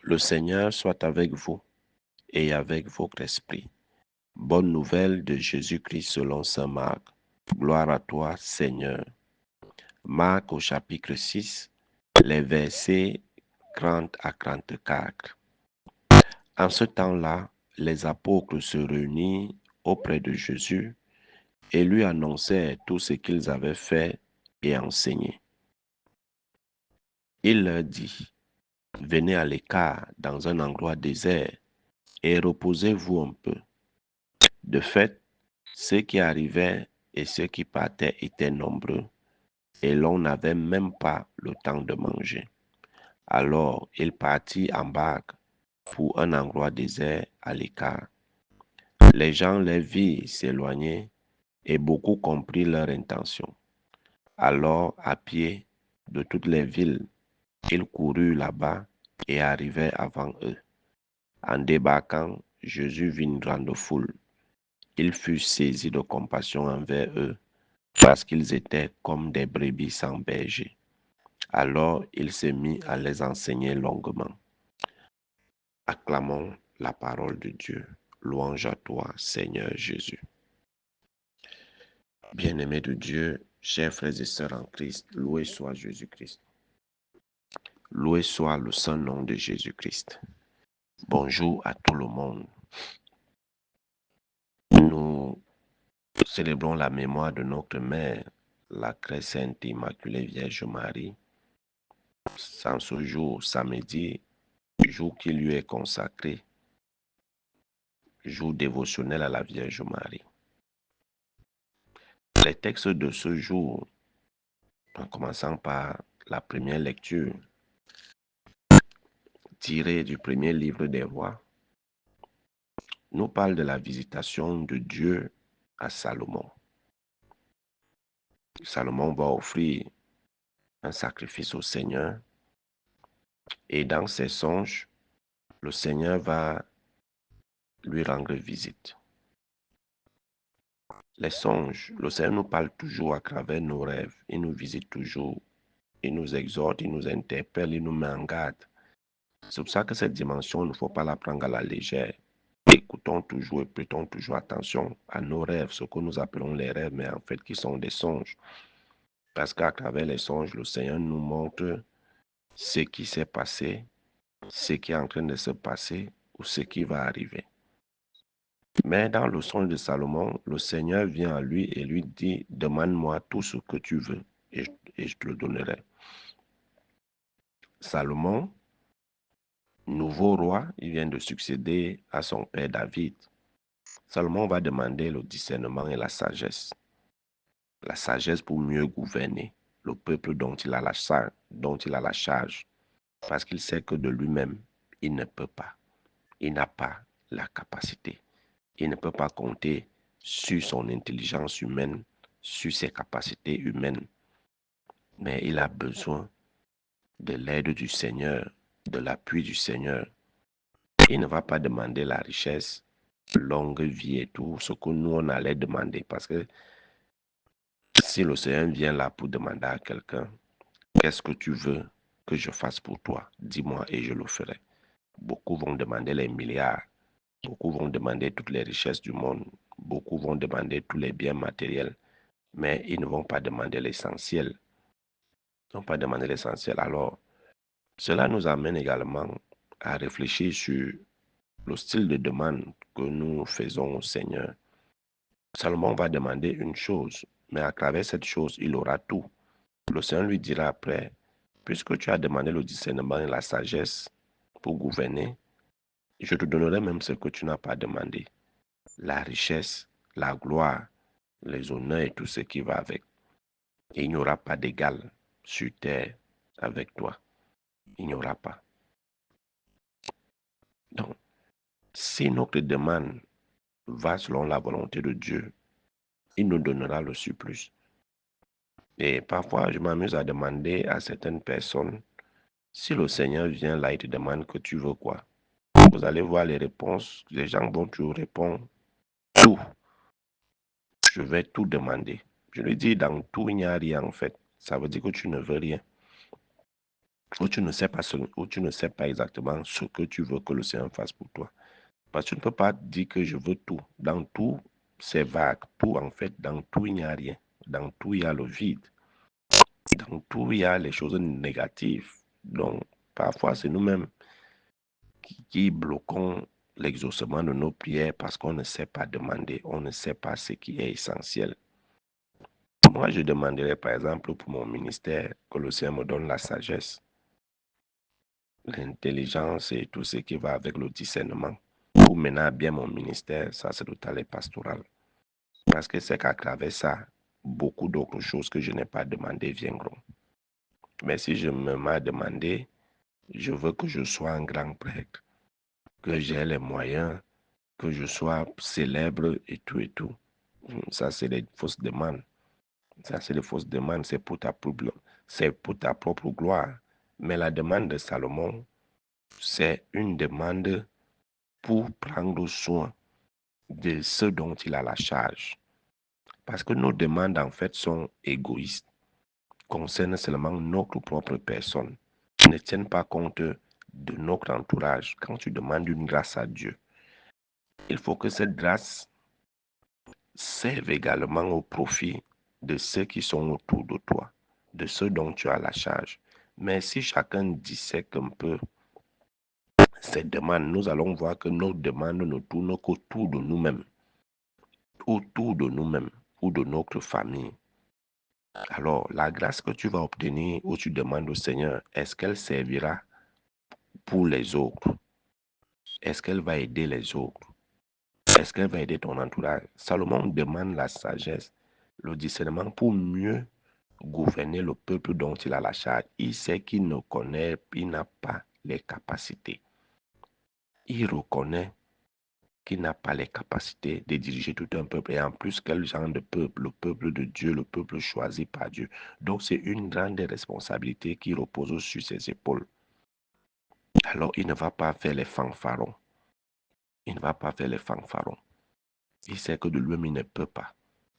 Le Seigneur soit avec vous et avec votre esprit. Bonne nouvelle de Jésus-Christ selon saint Marc. Gloire à toi, Seigneur. Marc au chapitre 6, les versets 30 à 34. En ce temps-là, les apôtres se réunirent auprès de Jésus et lui annonçaient tout ce qu'ils avaient fait et enseigné. Il leur dit, « Venez à l'écart dans un endroit désert et reposez-vous un peu. » De fait, ceux qui arrivaient et ceux qui partaient étaient nombreux, et l'on n'avait même pas le temps de manger. Alors il partit en barque pour un endroit désert à l'écart. Les gens les virent s'éloigner et beaucoup comprirent leur intention. Alors, à pied de toutes les villes, ils coururent là-bas et arrivaient avant eux. En débarquant, Jésus vit une grande foule. Il fut saisi de compassion envers eux, parce qu'ils étaient comme des brebis sans berger. Alors il se mit à les enseigner longuement. Acclamons la parole de Dieu. Louange à toi, Seigneur Jésus. Bien-aimés de Dieu, chers frères et sœurs en Christ, loué soit Jésus-Christ. Loué soit le saint nom de Jésus-Christ. Bonjour à tout le monde. Nous célébrons la mémoire de notre mère, la très sainte Immaculée Vierge Marie. En ce jour, samedi, jour qui lui est consacré, jour dévotionnel à la Vierge Marie. Les textes de ce jour, en commençant par la première lecture, tirée du premier livre des rois, nous parlent de la visitation de Dieu à Salomon. Salomon va offrir un sacrifice au Seigneur et dans ses songes, le Seigneur va lui rendre visite. Les songes, le Seigneur nous parle toujours à travers nos rêves, il nous visite toujours, il nous exhorte, il nous interpelle, il nous met en garde. C'est pour ça que cette dimension, il ne faut pas la prendre à la légère. Écoutons toujours et prêtons toujours attention à nos rêves, ce que nous appelons les rêves, mais en fait qui sont des songes. Parce qu'à travers les songes, le Seigneur nous montre ce qui s'est passé, ce qui est en train de se passer ou ce qui va arriver. Mais dans le songe de Salomon, le Seigneur vient à lui et lui dit, « Demande-moi tout ce que tu veux et je te le donnerai. » Salomon, nouveau roi, il vient de succéder à son père David. Salomon va demander le discernement et la sagesse. La sagesse pour mieux gouverner le peuple dont il a la charge. Parce qu'il sait que de lui-même, il ne peut pas. Il n'a pas la capacité. Il ne peut pas compter sur son intelligence humaine, sur ses capacités humaines. Mais il a besoin de l'aide du Seigneur, de l'appui du Seigneur. Il ne va pas demander la richesse, longue vie et tout, ce que nous on allait demander. Parce que si le Seigneur vient là pour demander à quelqu'un, qu'est-ce que tu veux que je fasse pour toi? Dis-moi et je le ferai. Beaucoup vont demander les milliards. Beaucoup vont demander toutes les richesses du monde. Beaucoup vont demander tous les biens matériels. Mais ils ne vont pas demander l'essentiel. Ils ne vont pas demander l'essentiel. Alors, cela nous amène également à réfléchir sur le style de demande que nous faisons au Seigneur. Salomon va demander une chose, mais à travers cette chose, il aura tout. Le Seigneur lui dira après, puisque tu as demandé le discernement et la sagesse pour gouverner, je te donnerai même ce que tu n'as pas demandé. La richesse, la gloire, les honneurs et tout ce qui va avec. Et il n'y aura pas d'égal sur terre avec toi. Il n'y aura pas. Donc, si notre demande va selon la volonté de Dieu, il nous donnera le surplus. Et parfois, je m'amuse à demander à certaines personnes, si le Seigneur vient là et te demande que tu veux quoi, vous allez voir les réponses. Les gens vont toujours répondre tout. Je vais tout demander. Je lui dis, dans tout, il n'y a rien en fait. Ça veut dire que tu ne veux rien. où tu ne sais pas où tu ne sais pas exactement ce que tu veux que le Seigneur fasse pour toi. Parce que tu ne peux pas dire que je veux tout. Dans tout, c'est vague. Tout, en fait, dans tout, il n'y a rien. Dans tout, il y a le vide. Dans tout, il y a les choses négatives. Donc, parfois, c'est nous-mêmes qui bloquons l'exaucement de nos prières parce qu'on ne sait pas demander, on ne sait pas ce qui est essentiel. Moi, je demanderais, par exemple, pour mon ministère, que le Seigneur me donne la sagesse, l'intelligence et tout ce qui va avec le discernement pour mener à bien mon ministère sacerdotal et pastoral. Parce que c'est qu'à travers ça, beaucoup d'autres choses que je n'ai pas demandées viendront. Mais si je me mets à demander, je veux que je sois un grand prêtre, que j'ai les moyens, que je sois célèbre et tout et tout. Ça, c'est des fausses demandes. Ça, c'est des fausses demandes. C'est pour ta propre gloire. Mais la demande de Salomon, c'est une demande pour prendre soin de ce dont il a la charge. Parce que nos demandes, en fait, sont égoïstes, concernent seulement notre propre personne, ne tiennent pas compte de notre entourage. Quand tu demandes une grâce à Dieu, il faut que cette grâce serve également au profit de ceux qui sont autour de toi, de ceux dont tu as la charge. Mais si chacun dissèque un peu ces demandes, nous allons voir que nos demandes ne tournent qu'autour de nous-mêmes, ou de notre famille. Alors, la grâce que tu vas obtenir ou tu demandes au Seigneur, est-ce qu'elle servira pour les autres? Est-ce qu'elle va aider les autres? Est-ce qu'elle va aider ton entourage? Salomon demande la sagesse, le discernement pour mieux gouverner le peuple dont il a la charge. Il sait qu'il ne connaît, il n'a pas les capacités. Il reconnaît qu'il n'a pas les capacités de diriger tout un peuple. Et en plus, quel genre de peuple? Le peuple de Dieu, le peuple choisi par Dieu. Donc, c'est une grande responsabilité qui repose sur ses épaules. Alors, il ne va pas faire les fanfarons. Il ne va pas faire les fanfarons. Il sait que de lui-même, il ne peut pas.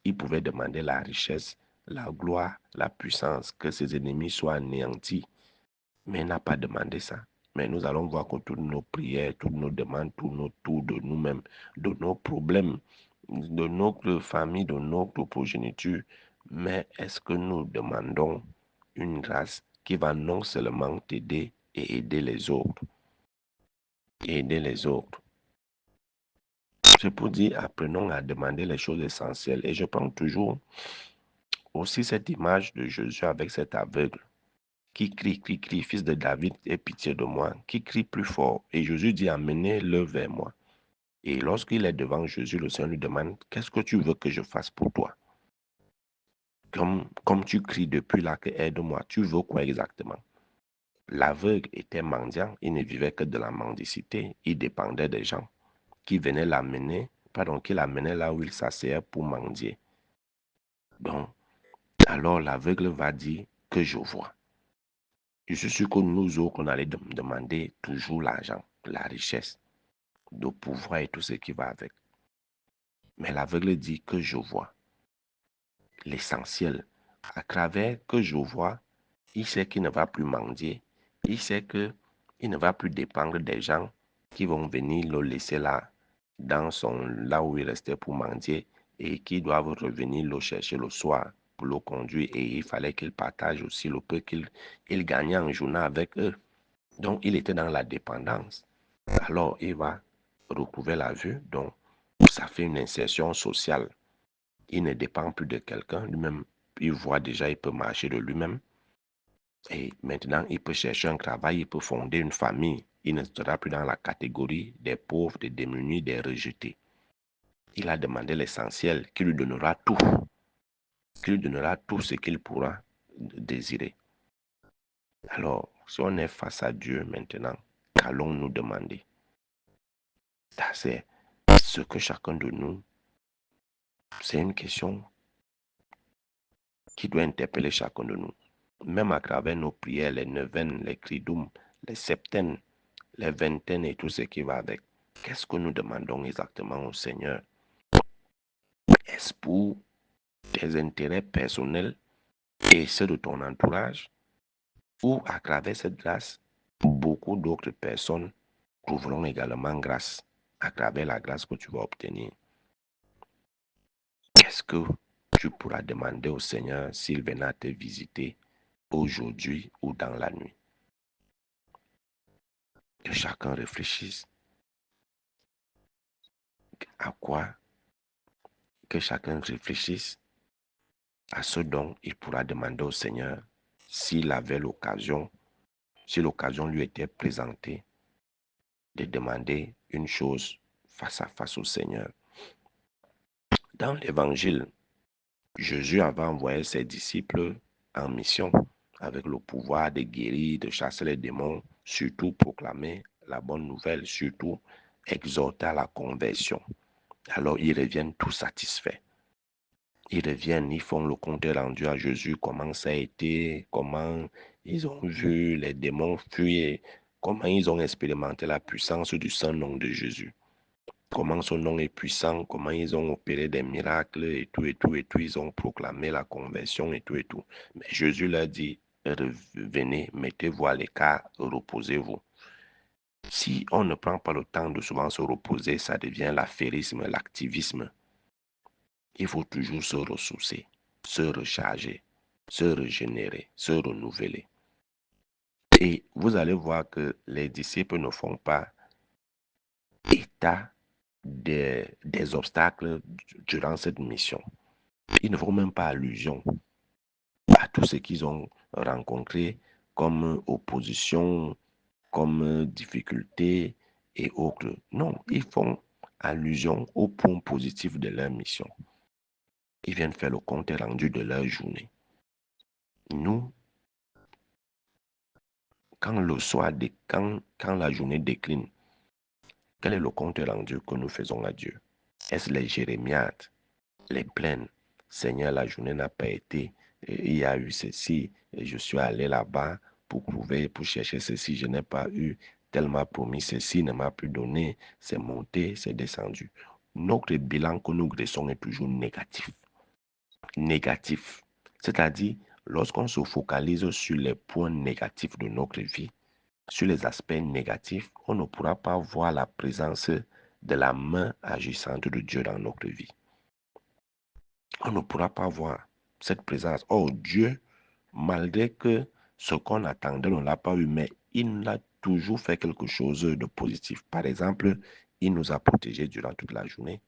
Il pouvait demander la richesse, la gloire, la puissance, que ses ennemis soient anéantis. Mais il n'a pas demandé ça. Mais nous allons voir que toutes nos prières, toutes nos demandes tournent autour de nous-mêmes, de nos problèmes, de notre famille, de notre progéniture. Mais est-ce que nous demandons une grâce qui va non seulement t'aider et aider les autres, et aider les autres? C'est pour dire, apprenons à demander les choses essentielles. Et je prends toujours aussi cette image de Jésus avec cet aveugle qui crie, fils de David, aie pitié de moi, qui crie plus fort. Et Jésus dit, amenez-le vers moi. Et lorsqu'il est devant Jésus, le Seigneur lui demande, qu'est-ce que tu veux que je fasse pour toi? Comme tu cries depuis là que aide-moi, tu veux quoi exactement? L'aveugle était mendiant, il ne vivait que de la mendicité, il dépendait des gens qui venaient l'amener, qui l'amenaient là où il s'asseyait pour mendier. Donc, alors l'aveugle va dire que je vois. Je suis sûr que nous autres, on allait demander toujours l'argent, la richesse, le pouvoir et tout ce qui va avec. Mais l'aveugle dit que je vois. L'essentiel, à travers que je vois, il sait qu'il ne va plus mendier. Il sait qu'il ne va plus dépendre des gens qui vont venir le laisser là, là où il restait pour mendier et qui doivent revenir le chercher le soir pour le conduire. Et il fallait qu'il partage aussi le peu qu'il gagnait en journée avec eux. Donc, il était dans la dépendance. Alors, il va recouvrir la vue. Donc, ça fait une insertion sociale. Il ne dépend plus de quelqu'un. Lui-même, il voit déjà, il peut marcher de lui-même. Et maintenant, il peut chercher un travail, il peut fonder une famille. Il ne sera plus dans la catégorie des pauvres, des démunis, des rejetés. Il a demandé l'essentiel, qui lui donnera tout. Qui lui donnera tout ce qu'il pourra désirer. Alors, si on est face à Dieu maintenant, qu'allons-nous demander? C'est ce que chacun de nous, c'est une question qui doit interpeller chacun de nous. Même à travers nos prières, les neuvaines, les cridoums, les septaines, les vingtaines et tout ce qui va avec. Qu'est-ce que nous demandons exactement au Seigneur? Est-ce pour tes intérêts personnels et ceux de ton entourage? Ou à travers cette grâce, beaucoup d'autres personnes trouveront également grâce à travers la grâce que tu vas obtenir. Qu'est-ce que tu pourras demander au Seigneur s'il venait à te visiter aujourd'hui ou dans la nuit? Que chacun réfléchisse à quoi, que chacun réfléchisse à ce dont il pourra demander au Seigneur s'il avait l'occasion, si l'occasion lui était présentée de demander une chose face à face au Seigneur. Dans l'évangile, Jésus avait envoyé ses disciples en mission avec le pouvoir de guérir, de chasser les démons, surtout proclamer la bonne nouvelle, surtout exhorter à la conversion. Alors ils reviennent tout satisfaits. Ils reviennent, ils font le compte rendu à Jésus, comment ça a été, comment ils ont vu les démons fuir, comment ils ont expérimenté la puissance du Saint-Nom de Jésus. Comment son nom est puissant, comment ils ont opéré des miracles et tout, et tout, et tout. Ils ont proclamé la conversion et tout, et tout. Mais Jésus leur dit, revenez, mettez-vous à l'écart, reposez-vous. Si on ne prend pas le temps de souvent se reposer, ça devient l'affairisme, l'activisme. Il faut toujours se ressourcer, se recharger, se régénérer, se renouveler. Et vous allez voir que les disciples ne font pas état des obstacles durant cette mission. Ils ne font même pas allusion à tout ce qu'ils ont rencontré comme opposition, comme difficulté et autres. Non, ils font allusion aux points positifs de leur mission. Ils viennent faire le compte rendu de leur journée. Nous, quand le soir, quand la journée décline, quel est le compte rendu que nous faisons à Dieu? Est-ce les jérémiades, les plaines? Seigneur, la journée n'a pas été, il y a eu ceci, et je suis allé là-bas pour trouver, pour chercher ceci, je n'ai pas eu, tel m'a promis ceci, ne m'a plus donné, c'est monté, c'est descendu. Notre bilan que nous dressons est toujours négatif. Négatif. C'est-à-dire, lorsqu'on se focalise sur les points négatifs de notre vie, sur les aspects négatifs, on ne pourra pas voir la présence de la main agissante de Dieu dans notre vie. On ne pourra pas voir cette présence. Oh, Dieu, malgré que ce qu'on attendait, on ne l'a pas eu, mais il a toujours fait quelque chose de positif. Par exemple, il nous a protégés durant toute la journée.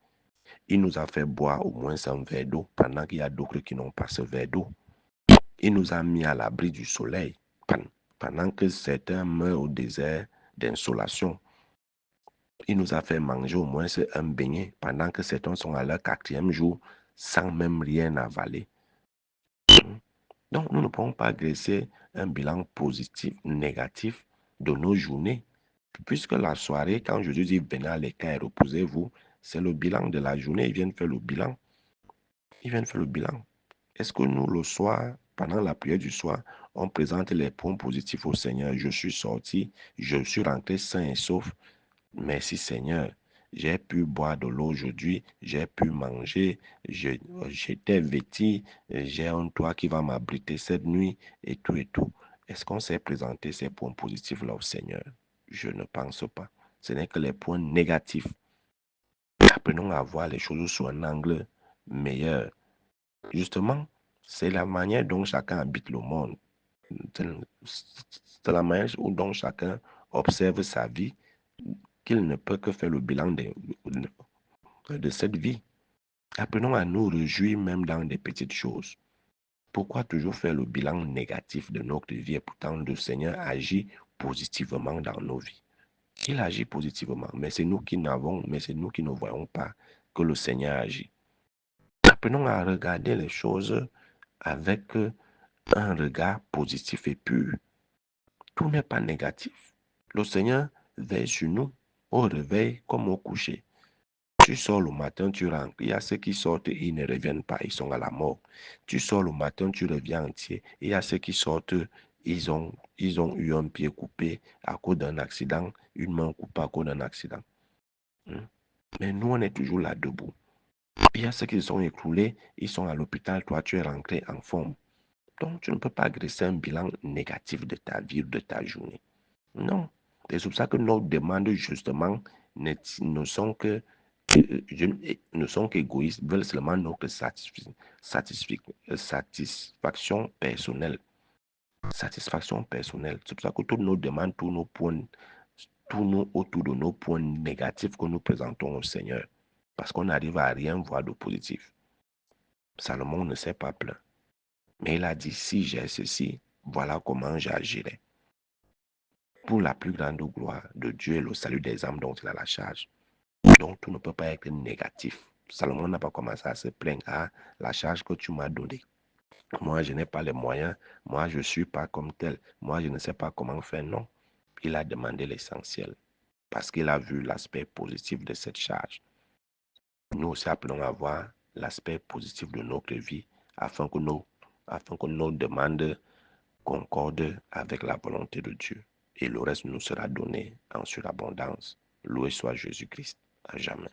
Il nous a fait boire au moins un verre d'eau pendant qu'il y a d'autres qui n'ont pas ce verre d'eau. Il nous a mis à l'abri du soleil pendant que certains meurent au désert d'insolation. Il nous a fait manger au moins un beignet pendant que certains sont à leur 4e jour sans même rien avaler. Donc, nous ne pouvons pas dresser un bilan positif, négatif de nos journées. Puisque la soirée, quand Jésus dit venez à l'écart et reposez-vous, c'est le bilan de la journée. Ils viennent faire le bilan. Ils viennent faire le bilan. Est-ce que nous, le soir, pendant la prière du soir, on présente les points positifs au Seigneur? Je suis sorti, je suis rentré sain et sauf. Merci Seigneur. J'ai pu boire de l'eau aujourd'hui, j'ai pu manger, j'étais vêtu, j'ai un toit qui va m'abriter cette nuit et tout et tout. Est-ce qu'on s'est présenté ces points positifs là au Seigneur? Je ne pense pas. Ce n'est que les points négatifs. Apprenons à voir les choses sous un angle meilleur. Justement, c'est la manière dont chacun habite le monde. C'est la manière dont chacun observe sa vie qu'il ne peut que faire le bilan de cette vie. Apprenons à nous réjouir même dans des petites choses. Pourquoi toujours faire le bilan négatif de notre vie et pourtant le Seigneur agit positivement dans nos vies? Il agit positivement, mais c'est nous qui ne voyons pas que le Seigneur agit. Apprenons à regarder les choses avec un regard positif et pur. Tout n'est pas négatif. Le Seigneur veille sur nous au réveil comme au coucher. Tu sors le matin, tu rentres. Il y a ceux qui sortent et ils ne reviennent pas, ils sont à la mort. Tu sors le matin, tu reviens entier. Il y a ceux qui sortent, ils ont eu un pied coupé à cause d'un accident, une main coupée à cause d'un accident. Mais nous, on est toujours là debout. Il y a ceux qui se sont écroulés, ils sont à l'hôpital, toi, tu es rentré en forme. Donc, tu ne peux pas agresser un bilan négatif de ta vie ou de ta journée. Non. C'est pour ça que nos demandes, justement, ne sont que ne sont qu'égoïstes, veulent seulement notre satisfaction personnelle. Satisfaction personnelle. C'est pour ça que toutes nos demandes, tous nos points, tournent autour de nos points négatifs que nous présentons au Seigneur. Parce qu'on n'arrive à rien voir de positif. Salomon ne s'est pas plaint. Mais il a dit, si j'ai ceci, voilà comment j'agirai. Pour la plus grande gloire de Dieu et le salut des âmes dont il a la charge. Donc, tout ne peut pas être négatif. Salomon n'a pas commencé à se plaindre. Ah, la charge que tu m'as donnée. Moi, je n'ai pas les moyens. Moi, je ne suis pas comme tel. Moi, je ne sais pas comment faire. Non. Il a demandé l'essentiel. Parce qu'il a vu l'aspect positif de cette charge. Nous aussi appelons à voir l'aspect positif de notre vie afin que nos demandes concordent avec la volonté de Dieu. Et le reste nous sera donné en surabondance. Loué soit Jésus-Christ. À jamais.